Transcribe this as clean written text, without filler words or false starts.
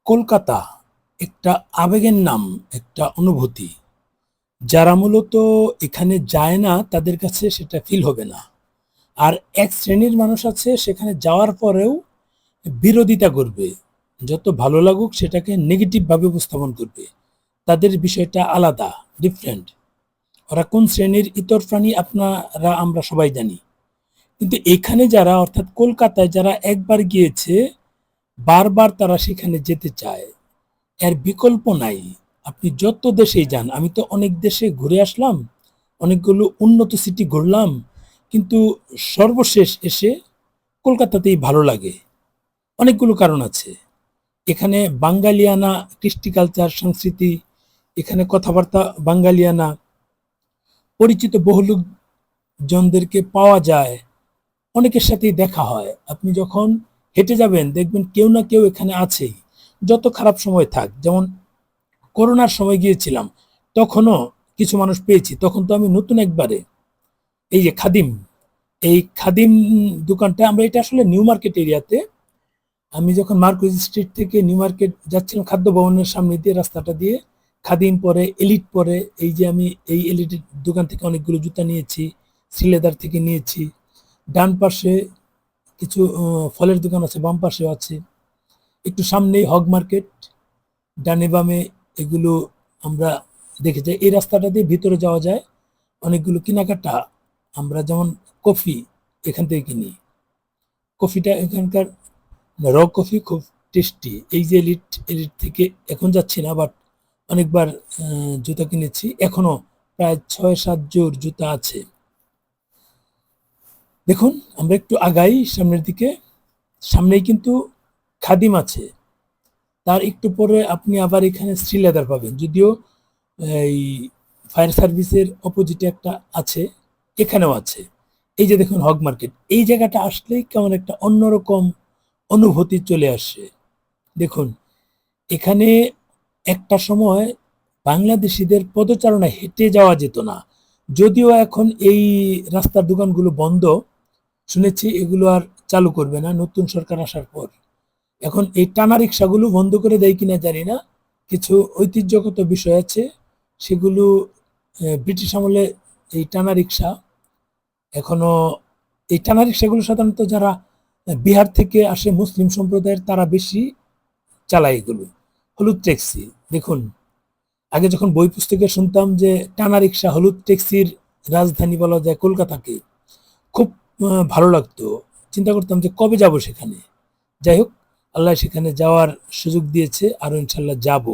কলকাতা একটা আবেগের নাম, একটা অনুভূতি। যারা মূলত এখানে যায় না তাদের কাছে সেটা ফিল হবে না। আর এক শ্রেণীর মানুষ আছে সেখানে যাওয়ার পরেও বিরোধিতা করবে। যত ভালো লাগুক সেটাকে নেগেটিভ ভাবে উপস্থাপন করবে। তাদের বিষয়টা আলাদা, ডিফারেন্ট। ওরা কোন শ্রেণীর ইতর প্রাণী আপনারা আমরা সবাই জানি। কিন্তু এখানে যারা অর্থাৎ কলকাতায় যারা একবার গিয়েছে বারবার তারা সেখানে যেতে চায়। এর বিকল্প নাই। আপনি যত দেশেই যান, আমি তো অনেক দেশে ঘুরে আসলাম, অনেকগুলো উন্নত সিটি ঘুরলাম, কিন্তু সর্বশেষ এসে কলকাতাতেই ভালো লাগে। অনেকগুলো কারণ আছে। এখানে বাঙালিয়ানা কৃষ্টি কালচার সংস্কৃতি, এখানে কথাবার্তা বাঙালিয়ানা, পরিচিত বহু লোকজনদেরকে পাওয়া যায়, অনেকের সাথেই দেখা হয়। আপনি যখন হেঁটে যাবেন দেখবেন কেউ না কেউ এখানে আছেই। যত খারাপ সময় থাক, যেমন করোনার সময় গিয়েছিলাম, তখনও কিছু মানুষ পেয়েছি। তখন তো আমি নতুন একবারে, এই যে খাদিম, এই খাদিম দোকানটা, আমরা এটা আসলে নিউ মার্কেট এরিয়াতে। আমি যখন মার্কুইজ স্ট্রিট থেকে নিউ মার্কেট যাচ্ছিলাম খাদ্য ভবনের সামনে দিয়ে রাস্তাটা দিয়ে, খাদিম পরে এলিট পরে, এই যে আমি এই এলিটের দোকান থেকে অনেকগুলো জুতা নিয়েছি, শ্রীলেদার থেকে নিয়েছি। ডান পাশে কিছু ফলের দোকান আছে, বাম পাশেও আছে। একটু সামনেই হগ মার্কেট, ডানে বামে এগুলো আমরা দেখে যাই। এই রাস্তাটা দিয়ে ভিতরে যাওয়া যায়। অনেকগুলো কেনাকাটা, আমরা যেমন কফি এখান থেকে কিনি। কফিটা এখানকার র কফি খুব টেস্টি। এই যে এলিট, এলিট থেকে এখন যাচ্ছি না, বাট অনেকবার জুতা কিনেছি। এখনো প্রায় ৬-৭ জোড় জুতা আছে। দেখুন, আমরা একটু আগাই সামনের দিকে, সামনেই কিন্তু খাদিম আছে। তার একটু পরে আপনি আবার এখানে শ্রীলেদার পাবেন, যদিও এই ফায়ার সার্ভিসের অপোজিটে একটা আছে, এখানেও আছে। এই যে দেখুন হগ মার্কেট, এই জায়গাটা আসলেই কেমন একটা অন্যরকম অনুভূতি চলে আসে। দেখুন, এখানে একটা সময় বাংলাদেশিদের পদচারণা হেঁটে যাওয়া যেত না। যদিও এখন এই রাস্তার দোকানগুলো বন্ধ, শুনেছি এগুলো আর চালু করবে না নতুন সরকার আসার পর। এখন এই টানা রিক্সাগুলো বন্ধ করে দেয় কিনা জানি না। কিছু ঐতিহ্যগত বিষয় আছে, সেগুলো ব্রিটিশ আমলে এই টানা রিক্সা এখনো, এই টানা রিক্সাগুলো সাধারণত যারা বিহার থেকে আসে মুসলিম সম্প্রদায়ের তারা বেশি চালায় এগুলো। হলুদ ট্যাক্সি দেখুন, আগে যখন বই পুস্তকে শুনতাম যে টানা রিক্সা হলুদ ট্যাক্সির রাজধানী বলা যায় কলকাতাকে, খুব ভালো লাগতো। চিন্তা করতাম যে কবে যাব সেখানে। যাই হোক, আল্লাহ সেখানে যাওয়ার সুযোগ দিয়েছে, আরো ইনশাল্লাহ যাব।